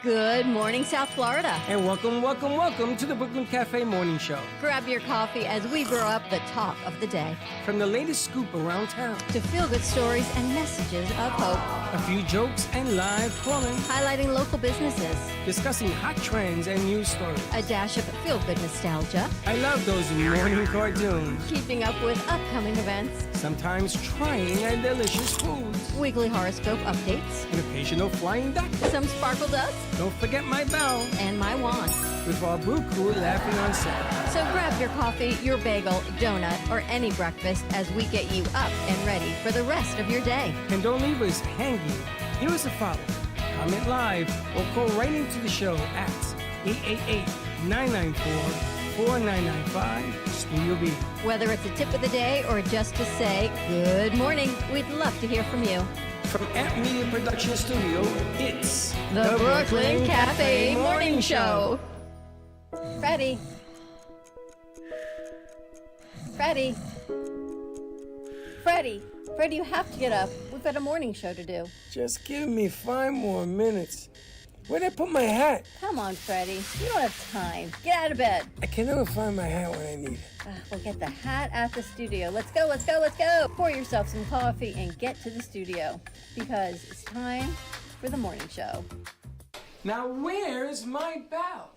Good morning, South Florida. And welcome to the Brooklyn Cafe Morning Show. Grab your coffee as we brew up the talk of the day. From the latest scoop around town to feel-good stories and messages of hope. A few jokes and live calling. Highlighting local businesses. Discussing hot trends and news stories. A dash of feel-good nostalgia. I love those morning cartoons. Keeping up with upcoming events. Sometimes trying and delicious foods. Weekly horoscope updates. An occasional flying duck. Some sparkle dust. Don't forget my bell. And my wand. With our brew crew laughing on set. So grab your coffee, your bagel, donut, or any breakfast as we get you up and ready for the rest of your day. And don't leave us hanging. Give us a follow. Comment live or call right into the show at 888-994-4995 Studio B. Whether it's a tip of the day or just to say good morning, we'd love to hear from you. From Amp Media Production Studio, it's the Brooklyn Cafe Morning Show. Freddie, you have to get up. We've got a morning show to do. Just give me 5 more minutes. Where'd I put my hat? Come on, Freddie. You don't have time. Get out of bed. I can never find my hat when I need it. We'll get the hat at the studio. Let's go. Pour yourself some coffee and get to the studio because it's time for the morning show. Now, where's my bell?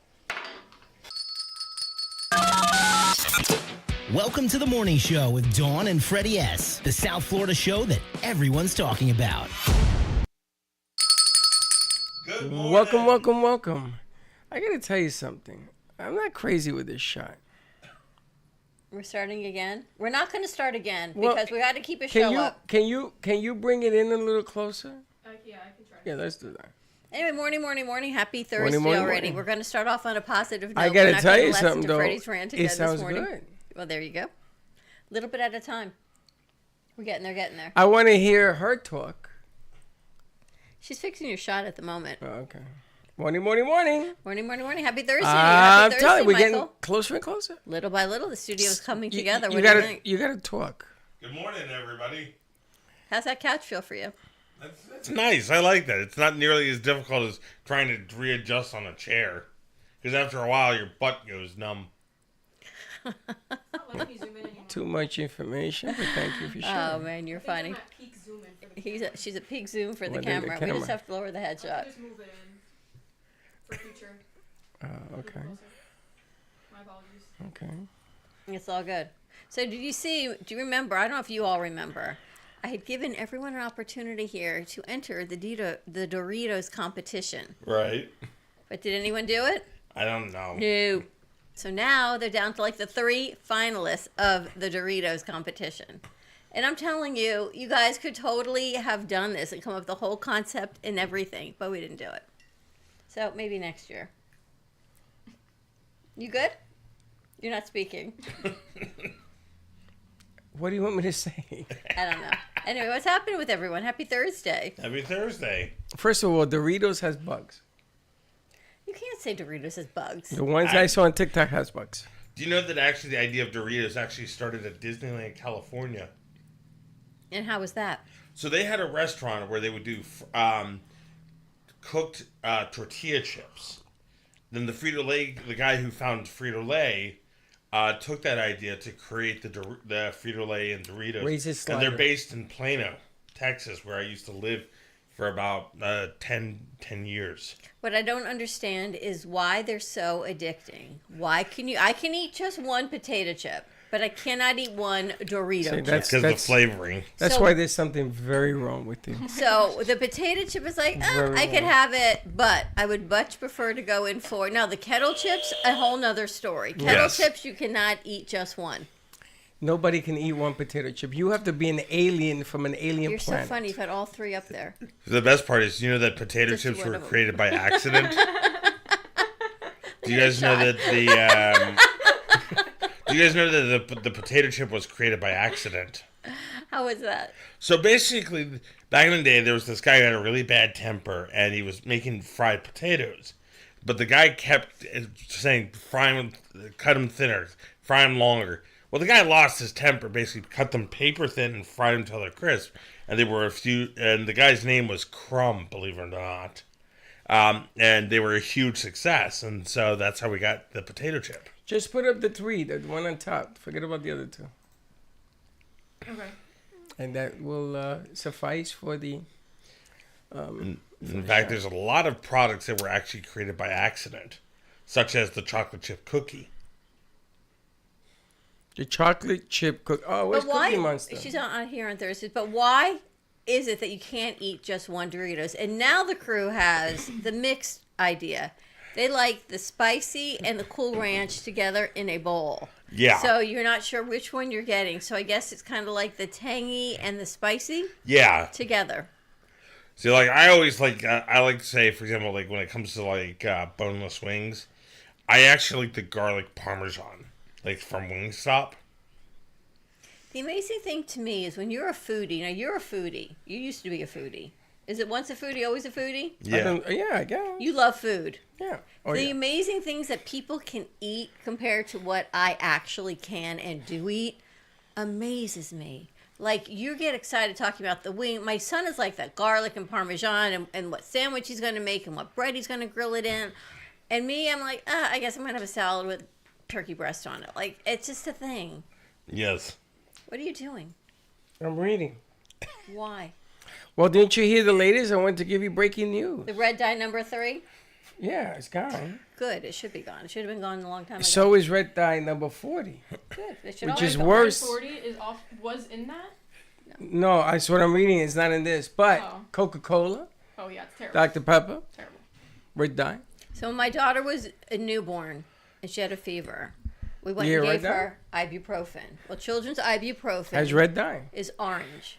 Welcome to the morning show with Dawn and Freddie S., the South Florida show that everyone's talking about. Good morning. Welcome. I gotta tell you something. I'm not crazy with this shot. We're starting again? We're not going to start again because we got to keep a show up. Can you bring it in a little closer? Yeah, I can try. Yeah, let's do that. Anyway, morning. Happy Thursday already. We're going to start off on a positive note. I got to tell you something, though. It sounds good. Well, there you go. A little bit at a time. We're getting there. I want to hear her talk. She's fixing your shot at the moment. Oh, okay. Morning. Morning. Happy Thursday. I'm telling you, we're getting closer and closer. Little by little, the studio's coming together. You got to talk. Good morning, everybody. How's that couch feel for you? That's nice. I like that. It's not nearly as difficult as trying to readjust on a chair. Because after a while, your butt goes numb. Too much information, but thank you for sharing. Oh, man, you're funny. She's at peak zoom for the camera. We just have to lower the headshot. Just move it in for future. Okay. My apologies. Okay. It's all good. So do you remember, I don't know if you all remember, I had given everyone an opportunity here to enter the Doritos competition. Right. But did anyone do it? I don't know. No. So now they're down to like the 3 finalists of the Doritos competition. And I'm telling you, you guys could totally have done this and come up with the whole concept and everything, but we didn't do it. So maybe next year. You good? You're not speaking. What do you want me to say? I don't know. Anyway, what's happening with everyone? Happy Thursday. Happy Thursday. First of all, Doritos has bugs. You can't say Doritos has bugs. The ones I saw on TikTok has bugs. Do you know that actually the idea of Doritos actually started at Disneyland, California? And how was that? So they had a restaurant where they would do cooked tortilla chips. Then the Frito-Lay, the guy who found Frito-Lay, took that idea to create the Frito-Lay and Doritos. And they're based in Plano, Texas, where I used to live for about 10 years. What I don't understand is why they're so addicting. I can eat just one potato chip, but I cannot eat one Dorito chip. That's because of the flavoring. That's why there's something very wrong with you. So the potato chip is like, I could have it, but I would much prefer to go in for... Now, the kettle chips, a whole nother story. Kettle chips, you cannot eat just one. Nobody can eat one potato chip. You have to be an alien from an alien planet. You're so funny. You've had all 3 up there. The best part is, you know that potato chips were created by accident? Do you guys know that the potato chip was created by accident? How was that? So basically, back in the day, there was this guy who had a really bad temper, and he was making fried potatoes. But the guy kept saying, cut them thinner, fry them longer. Well, the guy lost his temper, basically cut them paper thin and fried them until they're crisp. And they were and the guy's name was Crumb, believe it or not. and they were a huge success, and so that's how we got the potato chip. Just put up the 3, the one on top. Forget about the other 2. Okay. And that will suffice for the... In fact, there's a lot of products that were actually created by accident, such as the chocolate chip cookie. The chocolate chip cookie. Oh, where's Cookie Monster? She's not here on Thursdays, but why is it that you can't eat just one Doritos? And now the crew has the mixed idea. They like the spicy and the Cool Ranch together in a bowl. Yeah. So you're not sure which one you're getting. So I guess it's kind of like the tangy and the spicy. Yeah. Together. See, like, I always like, I like to say, for example, like, when it comes to, like, boneless wings, I actually like the garlic parmesan, like, from Wingstop. The amazing thing to me is when you're a foodie, now you're a foodie. You used to be a foodie. Is it once a foodie, always a foodie? Yeah. I guess. You love food. Yeah. The amazing things that people can eat compared to what I actually can and do eat amazes me. Like, you get excited talking about the wing. My son is like that garlic and parmesan and what sandwich he's going to make and what bread he's going to grill it in. And me, I'm like, I guess I'm going to have a salad with turkey breast on it. Like, it's just a thing. Yes. What are you doing? I'm reading. Why? Well, didn't you hear the latest? I wanted to give you breaking news. The red dye number 3? Yeah, it's gone. Good. It should be gone. It should have been gone a long time ago. So is red dye number 40. Good. It should Which always is go. worse. 40 is off. Was in that? No, that's what I'm reading. It's not in this. But Oh. Coca-Cola, Oh yeah, it's terrible. Dr. Pepper, Terrible. red dye. So when my daughter was a newborn and she had a fever, we went Yeah, and red gave her ibuprofen. Well, children's ibuprofen Has red dye. is orange.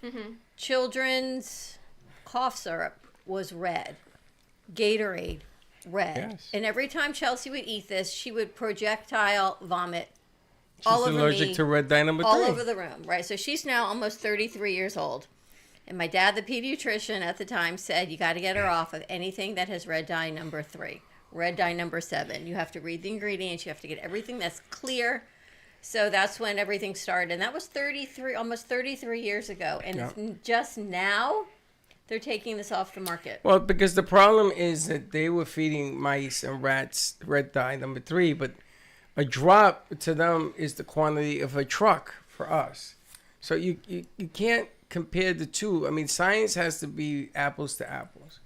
Children's cough syrup was red. Gatorade, red. Yes. And every time Chelsea would eat this, she would projectile vomit She's all over allergic me, to red dye number 3. all over the room, right? So she's now almost 33 years old. And my dad, the pediatrician at the time, said, you got to get her off of anything that has red dye number 3, red dye number 7. You have to read the ingredients. You have to get everything that's clear. So that's when everything started. And that was almost 33 years ago. And it's just now they're taking this off the market. Well, because the problem is that they were feeding mice and rats red dye number 3, but a drop to them is the quantity of a truck for us. So you can't compare the two. I mean, science has to be apples to apples.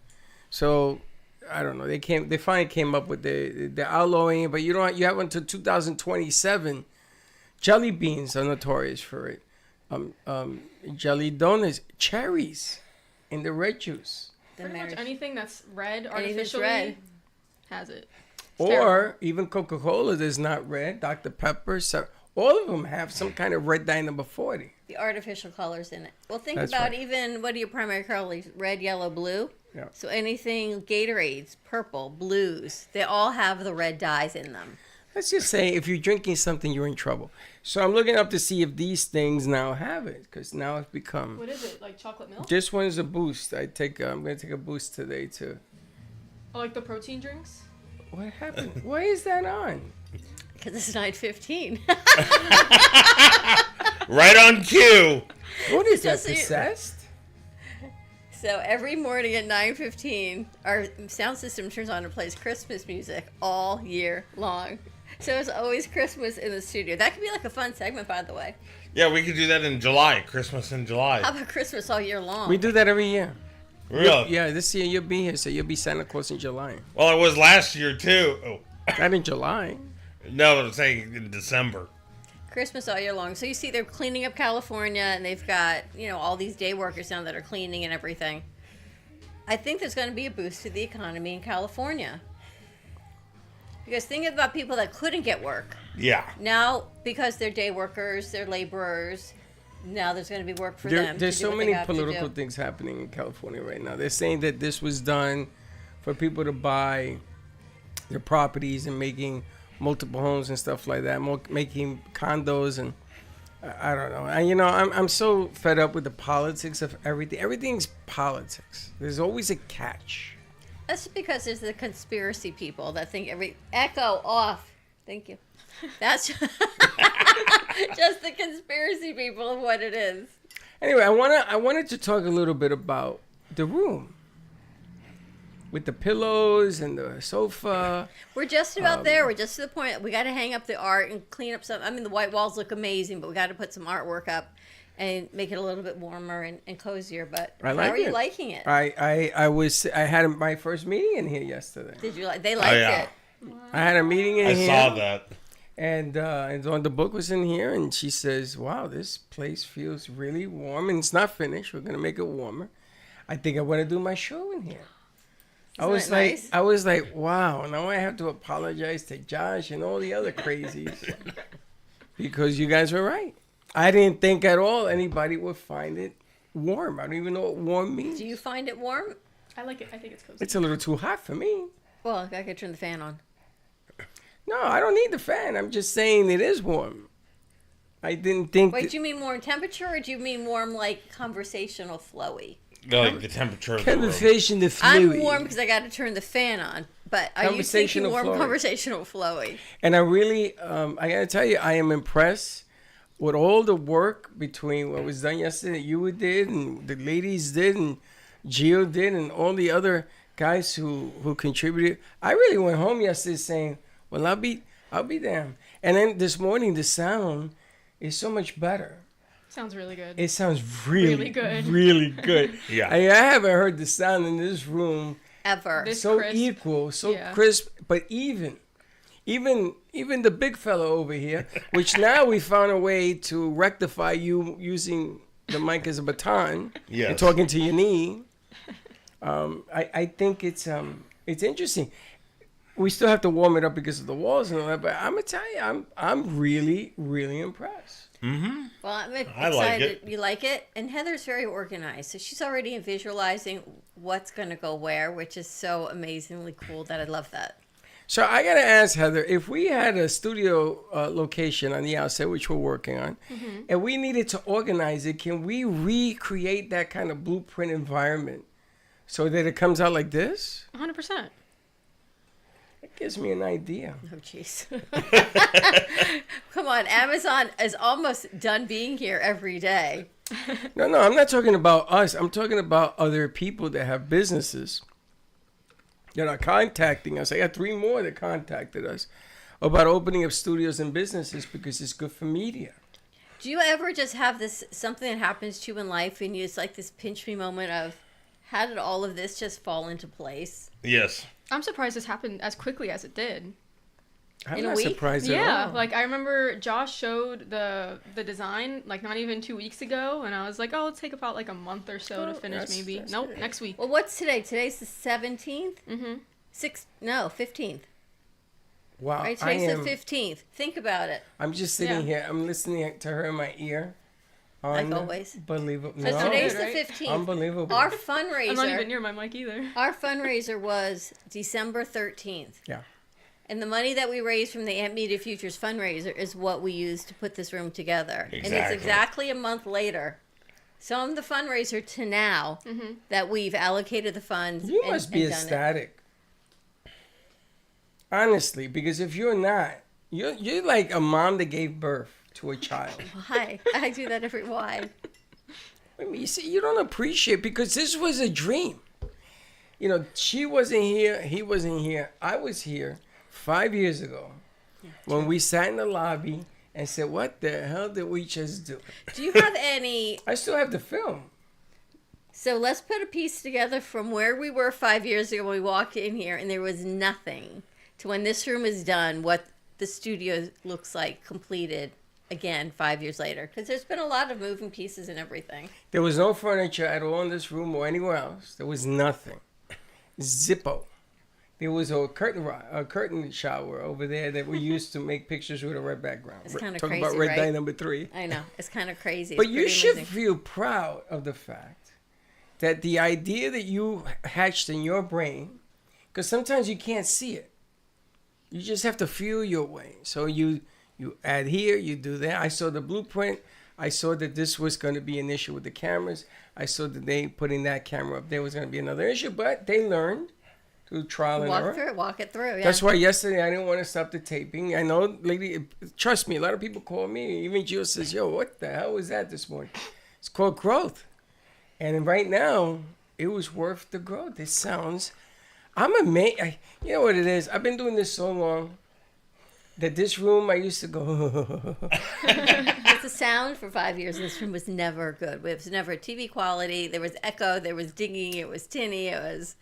So I don't know. They finally came up with the outlawing, but you have until 2027. Jelly beans are notorious for it. Jelly donuts, cherries, in the red juice. Pretty much anything that's red Anything that's artificially red. has it. Or even Coca-Cola that's not red. Dr. Pepper. So all of them have some kind of red dye number 40. The artificial colors in it. Well, think That's about right. even, what are your primary colors? Red, yellow, blue? Yeah. So anything, Gatorades, purple, blues, they all have the red dyes in them. Let's just say if you're drinking something, you're in trouble. So I'm looking up to see if these things now have it, because now it's become. What is it? Like chocolate milk? This one is a boost. I'm going to take a boost today too. Oh, like the protein drinks? What happened? Why is that on? Because it's 9:15. Right on cue. What is that, Just so you- possessed? So every morning at 9:15, our sound system turns on and plays Christmas music all year long. So it's always Christmas in the studio. That could be like a fun segment, by the way. Yeah, we could do that in July. Christmas in July. How about Christmas all year long? We do that every year. Really? Yeah, this year you'll be here, so you'll be Santa Claus in July. Well, it was last year, too. Oh. Not in July. No, I'm saying in December. Christmas all year long. So you see they're cleaning up California, and they've got, all these day workers now that are cleaning and everything. I think there's going to be a boost to the economy in California. Because think about people that couldn't get work. Yeah. Now, because they're day workers, they're laborers, now there's going to be work for them. There's to do so what they many have to political do. things happening in California right now. They're saying that this was done for people to buy their properties and making multiple homes and stuff like that, making condos, and I don't know. I'm so fed up with the politics of everything. Everything's politics. There's always a catch. That's because there's the conspiracy people that think echo off. Thank you. That's just the conspiracy people of what it is. Anyway, I wanted to talk a little bit about the room. with the pillows and the sofa. We're just about there. We're just to the point. We got to hang up the art and clean up some. I mean, the white walls look amazing, but we got to put some artwork up and make it a little bit warmer and cozier. But how are you liking it? I had my first meeting in here yesterday. Did you like? They liked it. Wow. I had a meeting in here. I saw that. And the book was in here, and she says, "Wow, this place feels really warm, and it's not finished. We're gonna make it warmer. I think I want to do my show in here." I was like, wow. Now I have to apologize to Josh and all the other crazies because you guys were right. I didn't think at all anybody would find it warm. I don't even know what warm means. Do you find it warm? I like it. I think it's cozy. It's a little too hot for me. Well, I could turn the fan on. No, I don't need the fan. I'm just saying it is warm. I didn't think. Wait, do you mean warm temperature, or do you mean warm like conversational flowy? No, like the temperature of the room. Conversation fluid. I'm warm because I got to turn the fan on. But are you thinking warm flowy. Conversational flowy? And I really, I got to tell you, I am impressed with all the work between what was done yesterday that you did and the ladies did and Gio did and all the other guys who contributed. I really went home yesterday saying, well, I'll be damned. And then this morning, the sound is so much better. Sounds really good. It sounds really good. Really good. Yeah. I haven't heard the sound in this room ever. So crisp. Equal, so crisp. But even the big fellow over here, which now we found a way to rectify you using the mic as a baton and talking to your knee. I think it's interesting. We still have to warm it up because of the walls and all that, but I'm gonna tell you, I'm really, really impressed. Mm-hmm. Well, I'm excited. Like it. You like it? And Heather's very organized, so she's already visualizing what's gonna go where, which is so amazingly cool that I love that. So I gotta ask Heather, if we had a studio location on the outside, which we're working on, and we needed to organize it, can we recreate that kind of blueprint environment so that it comes out like this? 100%. It gives me an idea. Oh, jeez. Come on, Amazon is almost done being here every day. No, I'm not talking about us. I'm talking about other people that have businesses that are contacting us. I got 3 more that contacted us about opening up studios and businesses because it's good for media. Do you ever just have this, something that happens to you in life and it's like this pinch me moment of, how did all of this just fall into place? Yes. I'm surprised this happened as quickly as it did. I'm not surprised at all. Yeah, like I remember Josh showed the design like not even 2 weeks ago, and I was like, oh, it'll take about like a month or so to finish maybe. Nope, next week. Well, what's today? Today's the 17th? Mm-hmm. 15th. Wow. Right, today's the 15th. Think about it. I'm just sitting here. I'm listening to her in my ear. Like always. Unbelievable. So today's the 15th. Unbelievable. Our fundraiser. I'm not even near my mic either. Our fundraiser was December 13th. Yeah. And the money that we raised from the Amp Media Futures fundraiser is what we used to put this room together. Exactly. And it's exactly a month later. So I'm the fundraiser to now that we've allocated the funds. You must be ecstatic. Honestly, because if you're not, you're like a mom that gave birth to a child. Why? I do that every why. I mean, you see, you don't appreciate because this was a dream. You know, she wasn't here, he wasn't here. I was here 5 years ago when we sat in the lobby and said, what the hell did we just do? Do you have any... I still have the film. So let's put a piece together from where we were 5 years ago when we walked in here and there was nothing to when this room is done, what the studio looks like completed again 5 years later. Because there's been a lot of moving pieces and everything. There was no furniture at all in this room or anywhere else. There was nothing. Zippo. There was a curtain shower over there that we used to make pictures with a red background. It's kind of Talk crazy, about Red right? Dye number 3. I know. It's kind of crazy. But you should feel proud of the fact that the idea that you hatched in your brain, because sometimes you can't see it. You just have to feel your way. So you add here, you do that. I saw the blueprint. I saw that this was going to be an issue with the cameras. I saw that they putting that camera up there was going to be another issue, but they learned through trial and error. Walk it through. Yeah. That's why yesterday I didn't want to stop the taping. I know, lady, trust me, a lot of people call me. Even Gio says, yo, what the hell was that this morning? It's called growth. And right now, it was worth the growth. It sounds I'm amazed. You know what it is? I've been doing this so long that this room I used to go. It's the sound for 5 years. This room was never good. It was never TV quality. There was echo. There was dinging. It was tinny. It was,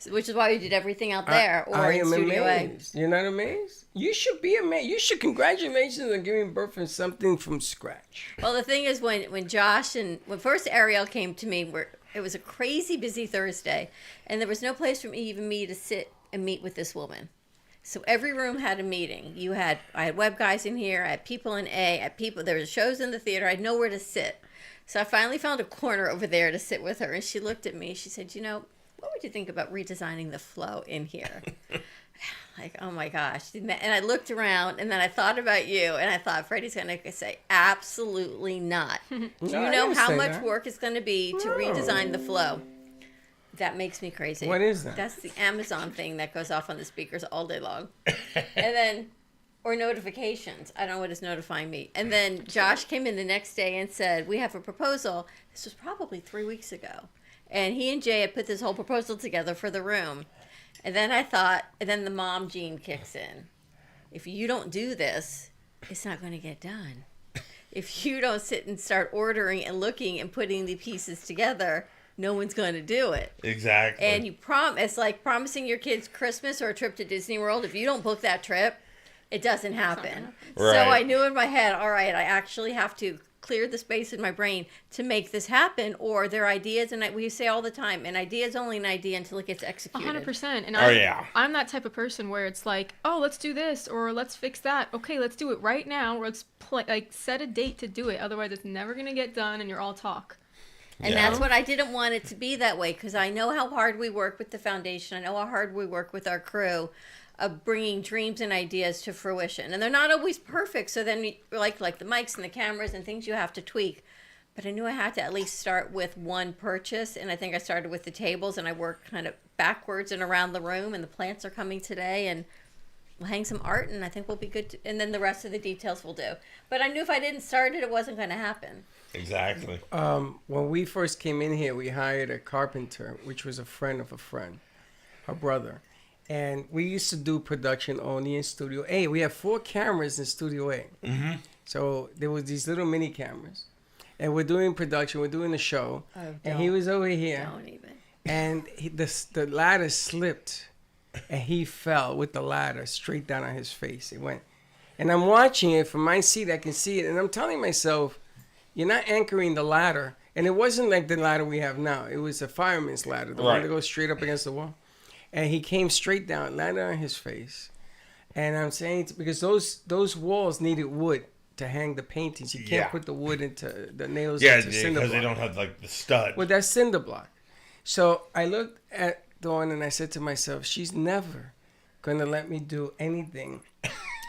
which is why we did everything out there or in Studio amazed. You're not amazed? You should be amazed. You should congratulations on giving birth to something from scratch. Well, the thing is, when Josh and when first Ariel came to me, it was a crazy busy Thursday, and there was no place for me to sit and meet with this woman. So every room had a meeting. I had web guys in here. I had people in A. I had people. There were shows in the theater. I had nowhere to sit. So I finally found a corner over there to sit with her, and she looked at me. She said, what would you think about redesigning the flow in here? Like, oh my gosh. And I looked around, and then I thought about you, and I thought, Freddie's going to say, absolutely not. Do you know how much work it's going to be to redesign the flow? That makes me crazy. What is that? That's the Amazon thing that goes off on the speakers all day long. And then, or notifications. I don't know what is notifying me. And then Josh came in the next day and said, we have a proposal. This was probably 3 weeks ago. And he and Jay had put this whole proposal together for the room. And then I thought, and then the mom gene kicks in. If you don't do this, it's not going to get done. If you don't sit and start ordering and looking and putting the pieces together, no one's going to do it. Exactly. And it's like promising your kids Christmas or a trip to Disney World. If you don't book that trip, it doesn't happen. Right. So I knew in my head, all right, I actually have to clear the space in my brain to make this happen, or their ideas, and we say all the time, an idea is only an idea until it gets executed. 100%. And I'm that type of person where it's like, oh, let's do this, or let's fix that. Okay, let's do it right now, or let's set a date to do it. Otherwise, it's never going to get done, and you're all talk. And that's what I didn't want it to be that way, because I know how hard we work with the foundation. I know how hard we work with our crew of bringing dreams and ideas to fruition. And they're not always perfect, so then like the mics and the cameras and things you have to tweak. But I knew I had to at least start with one purchase, and I think I started with the tables, and I worked kind of backwards and around the room, and the plants are coming today, and we'll hang some art, and I think we'll be good, and then the rest of the details we'll do. But I knew if I didn't start it, it wasn't going to happen. Exactly. When we first came in here, we hired a carpenter, which was a friend of a friend, her brother. And we used to do production only in Studio A. We have 4 cameras in Studio A. Mm-hmm. So there was these little mini cameras. And we're doing production, we're doing the show. And he was over here. Don't even. And the ladder slipped. And he fell with the ladder straight down on his face. It went. And I'm watching it from my seat. I can see it. And I'm telling myself, you're not anchoring the ladder. And it wasn't like the ladder we have now. It was a fireman's ladder. The one that goes straight up against the wall. And he came straight down, landed on his face. And I'm saying, because those walls needed wood to hang the paintings. You can't put the wood into the nails into cinder block. Because they don't have like the stud. Well, that's cinder block. So I looked at Dawn and I said to myself, she's never going to let me do anything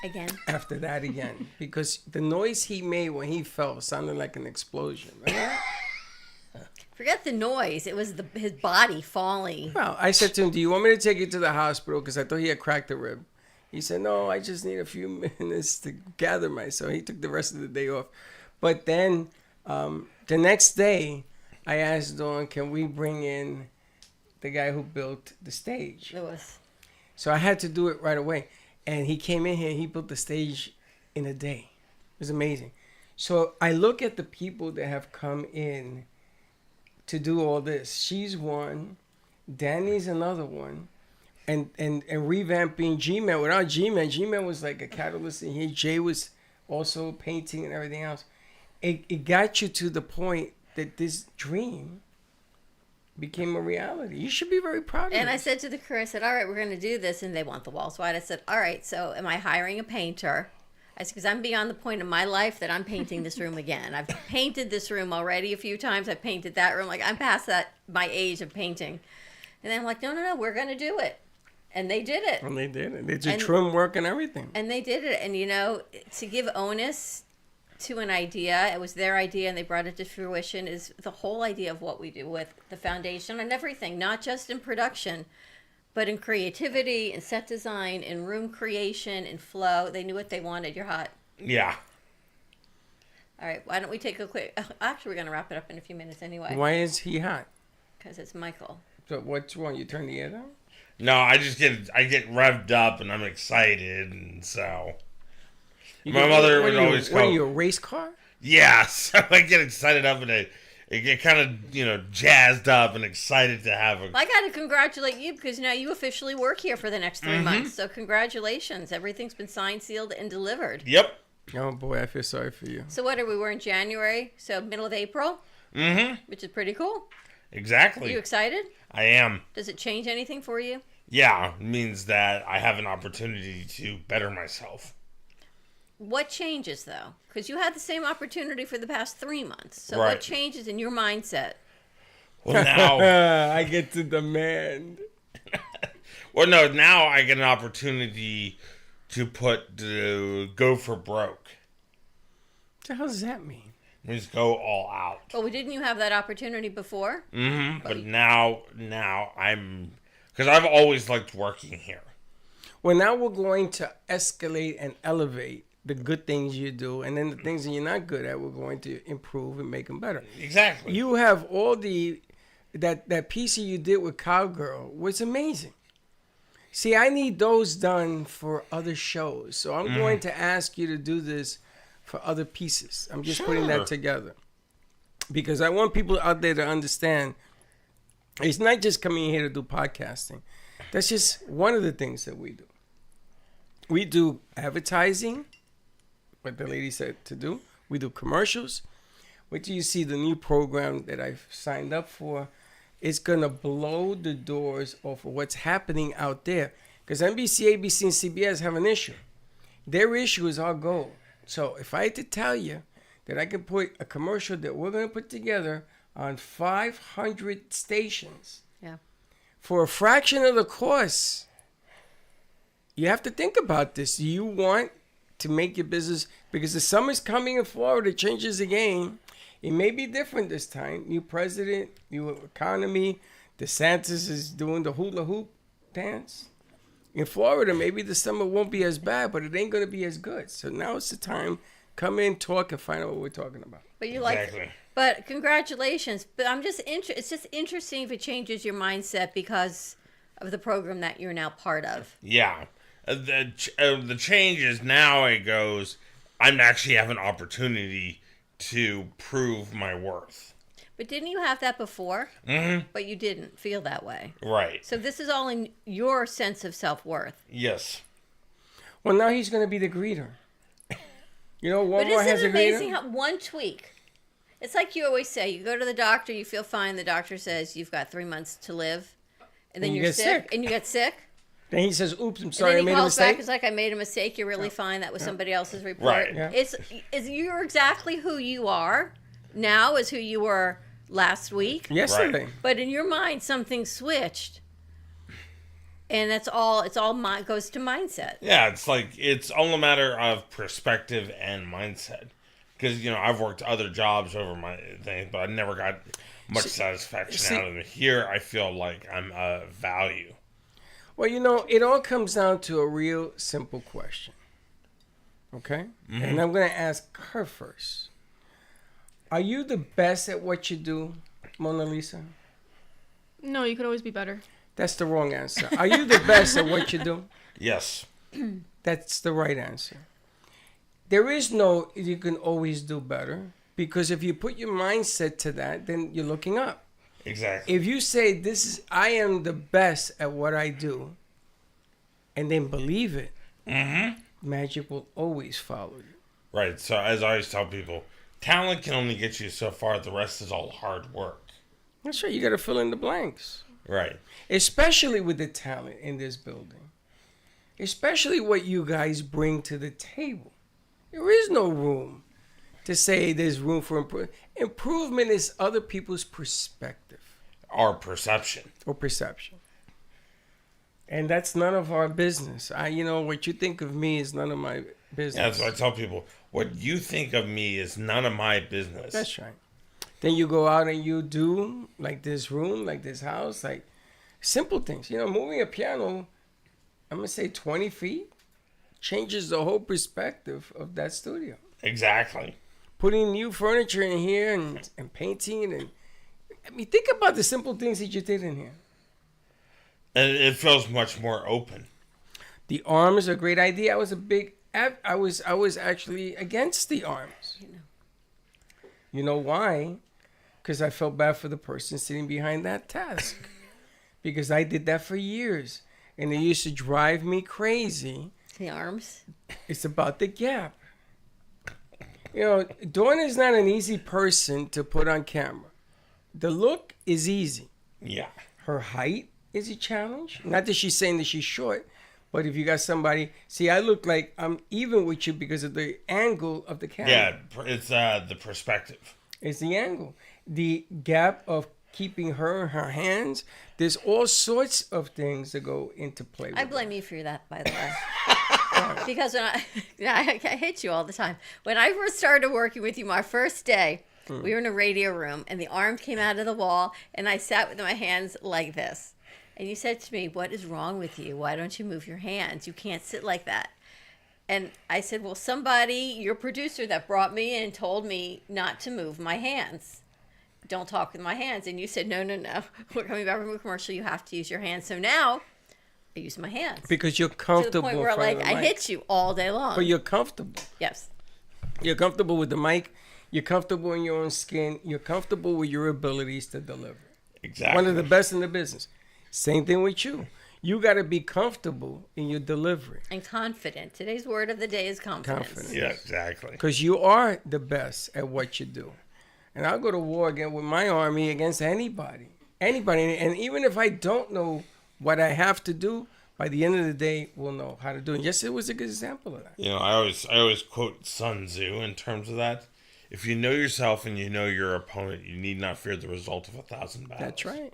Again. after that again. Because the noise he made when he fell sounded like an explosion. Right? Forget the noise. It was his body falling. Well, I said to him, do you want me to take you to the hospital? Because I thought he had cracked a rib. He said, no, I just need a few minutes to gather myself. He took the rest of the day off. But then the next day, I asked Dawn, can we bring in the guy who built the stage? Lewis. So I had to do it right away. And he came in here, he built the stage in a day. It was amazing. So I look at the people that have come in to do all this. She's one, Danny's another one, and revamping G-Man. Without G-Man was like a catalyst in here. Jay was also painting and everything else. It got you to the point that this dream became a reality. You should be very proud of it. And I said to the crew, I said, all right, we're going to do this, and they want the walls wide. I said, all right, so am I hiring a painter? I said, because I'm beyond the point in my life that I'm painting this room again. I've painted this room already a few times. I've painted that room. Like, I'm past my age of painting. And then I'm like, no, we're going to do it. And they did it. And they did it. They did trim work and everything. And they did it. And, to give onus to an idea, it was their idea and they brought it to fruition, is the whole idea of what we do with the foundation and everything, not just in production, but in creativity, in set design, in room creation, in flow. They knew what they wanted. You're hot. Yeah. All right, why don't we take a quick... Actually, we're going to wrap it up in a few minutes anyway. Why is he hot? Because it's Michael. So what's wrong? You turn the air down? No, I get revved up and I'm excited, and so my mother would always go. What are you, a race car? Yeah, so I get excited up and I get kind of jazzed up and excited to have a. I got to congratulate you because now you officially work here for the next 3 months. So congratulations, everything's been signed, sealed, and delivered. Yep. Oh boy, I feel sorry for you. So what are we? We're in January, so middle of April. Which is pretty cool. Exactly. Are you excited? I am. Does it change anything for you? Yeah, it means that I have an opportunity to better myself. What changes, though? Because you had the same opportunity for the past 3 months. So right. What changes in your mindset? Well, now... I get to demand. Well, no, now I get an opportunity to go for broke. What the hell does that mean? Just go all out. Well, didn't you have that opportunity before? But now I'm... Because I've always liked working here. Well, now we're going to escalate and elevate the good things you do, and then the things that you're not good at, we're going to improve and make them better. Exactly. You have all that piece that you did with Cowgirl was amazing. See, I need those done for other shows, so I'm going to ask you to do this for other pieces. I'm just putting that together. Because I want people out there to understand it's not just coming here to do podcasting. That's just one of the things that we do. We do advertising, what the lady said to do. We do commercials. Wait till you see the new program that I've signed up for. It's going to blow the doors off of what's happening out there. Because NBC, ABC, and CBS have an issue. Their issue is our goal. So if I had to tell you that I can put a commercial that we're going to put together on 500 stations for a fraction of the cost, you have to think about this. You want to make your business, because the summer's coming in Florida, changes the game. It may be different this time. New president, new economy. DeSantis is doing the hula hoop dance. In Florida, maybe the summer won't be as bad, but it ain't going to be as good. So now it's the time. Come in, talk, and find out what we're talking about. But you like, but congratulations. But I'm just it's just interesting if it changes your mindset because of the program that you're now part of. Yeah, the change is now it goes. I'm actually have an opportunity to prove my worth. But didn't you have that before? But you didn't feel that way. Right. So this is all in your sense of self-worth. Yes. Well, now he's going to be the greeter. You know, Walmart has a greeter. But isn't it amazing how one tweak? It's like you always say, you go to the doctor, you feel fine, the doctor says you've got 3 months to live. And then you're sick. And you get sick. Then he says, oops, I'm sorry, I made a mistake. And then he calls back, it's like, I made a mistake, you're really fine, that was somebody else's report. Right. Yeah. You're exactly who you are now as who you were last week. Yesterday. Right. But in your mind, something switched. And that's all, goes to mindset. Yeah, it's all a matter of perspective and mindset. Because, I've worked other jobs over my thing, but I never got much satisfaction out of it. Here, I feel like I'm a value. Well, it all comes down to a real simple question. Okay? And I'm going to ask her first. Are you the best at what you do, Mona Lisa? No, you could always be better. That's the wrong answer. Are you the best at what you do? Yes. That's the right answer. There is no, you can always do better. Because if you put your mindset to that, then you're looking up. Exactly. If you say, I am the best at what I do, and then believe it, magic will always follow you. Right. So as I always tell people, talent can only get you so far. The rest is all hard work. That's right. You got to fill in the blanks. Right. Especially with the talent in this building. Especially what you guys bring to the table. There is no room to say there's room for improvement. Improvement is other people's perspective. Our perception. Or perception. And that's none of our business. What you think of me is none of my business. Yeah, that's what I tell people. What you think of me is none of my business. That's right. Then you go out and you do, like this room, like this house, like simple things. Moving a piano, I'm going to say 20 feet, changes the whole perspective of that studio. Exactly. Putting new furniture in here and painting. Think about the simple things that you did in here. And it feels much more open. The arms are a great idea. I was actually against the arms. You know why? Because I felt bad for the person sitting behind that desk. Because I did that for years. And it used to drive me crazy. The arms? It's about the gap. You know, Dawn is not an easy person to put on camera. The look is easy. Yeah. Her height is a challenge. Not that she's saying that she's short, but if you got somebody... See, I look like I'm even with you because of the angle of the camera. Yeah, it's the perspective. It's the angle. The gap of keeping her in her hands. There's all sorts of things that go into play with I blame you for that, by the way. Because when I hate you all the time. When I first started working with you, my first day, we were in a radio room, and the arm came out of the wall, and I sat with my hands like this. And you said to me, "What is wrong with you? Why don't you move your hands? You can't sit like that." And I said, well, somebody, your producer that brought me in told me not to move my hands. Don't talk with my hands. And you said, no. We're coming back from a commercial. You have to use your hands. So now I use my hands. Because you're comfortable. To the point where I hit you all day long. But you're comfortable. Yes. You're comfortable with the mic. You're comfortable in your own skin. You're comfortable with your abilities to deliver. Exactly. One of the best in the business. Same thing with you. You got to be comfortable in your delivery. And confident. Today's word of the day is confidence. Yeah, exactly. Because you are the best at what you do. And I'll go to war again with my army against anybody. Anybody. And even if I don't know what I have to do, by the end of the day, we'll know how to do it. Yes, it was a good example of that. You know, I always quote Sun Tzu in terms of that. If you know yourself and you know your opponent, you need not fear the result of 1,000 battles. That's right.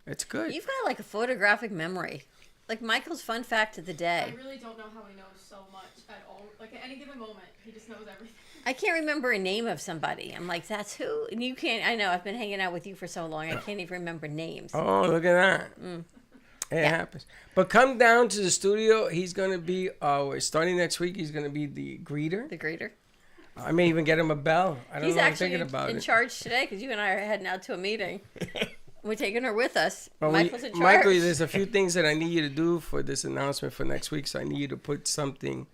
It's good. You've got like a photographic memory. Like Michael's fun fact of the day. I really don't know how he knows so much at all. Like at any given moment, he just knows everything. I can't remember a name of somebody. I'm like, that's who? And you can't. I know. I've been hanging out with you for so long. I can't even remember names. Oh, look at that. It happens. But come down to the studio. He's going to be, starting next week, he's going to be the greeter. The greeter. I may even get him a bell. I don't He's know. I'm actually thinking about in it. charge today because you and I are heading out to a meeting. We're taking her with us. Well, Michael's in charge. Michael, there's a few things that I need you to do for this announcement for next week. So I need you to put something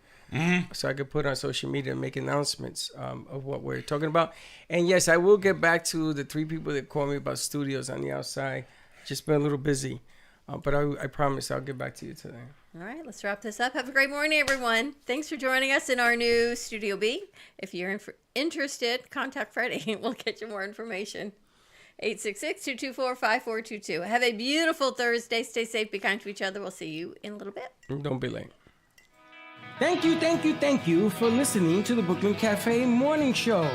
so I could put on social media and make announcements of what we're talking about. And yes, I will get back to the 3 people that called me about studios on the outside. Just been a little busy. But I promise I'll get back to you today. All right, let's wrap this up. Have a great morning, everyone. Thanks for joining us in our new Studio B. If you're interested, contact Freddie. We'll get you more information. 866-224-5422. Have a beautiful Thursday. Stay safe. Be kind to each other. We'll see you in a little bit. Don't be late. Thank you for listening to the Brooklyn Cafe Morning Show.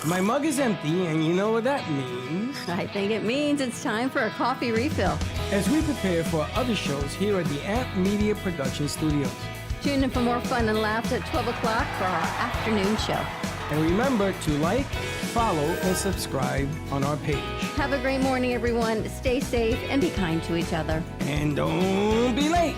My mug is empty, and you know what that means. I think it means it's time for a coffee refill. As we prepare for other shows here at the Amp Media Production Studios. Tune in for more fun and laughs at 12 o'clock for our afternoon show. And remember to like, follow, and subscribe on our page. Have a great morning, everyone. Stay safe and be kind to each other. And don't be late.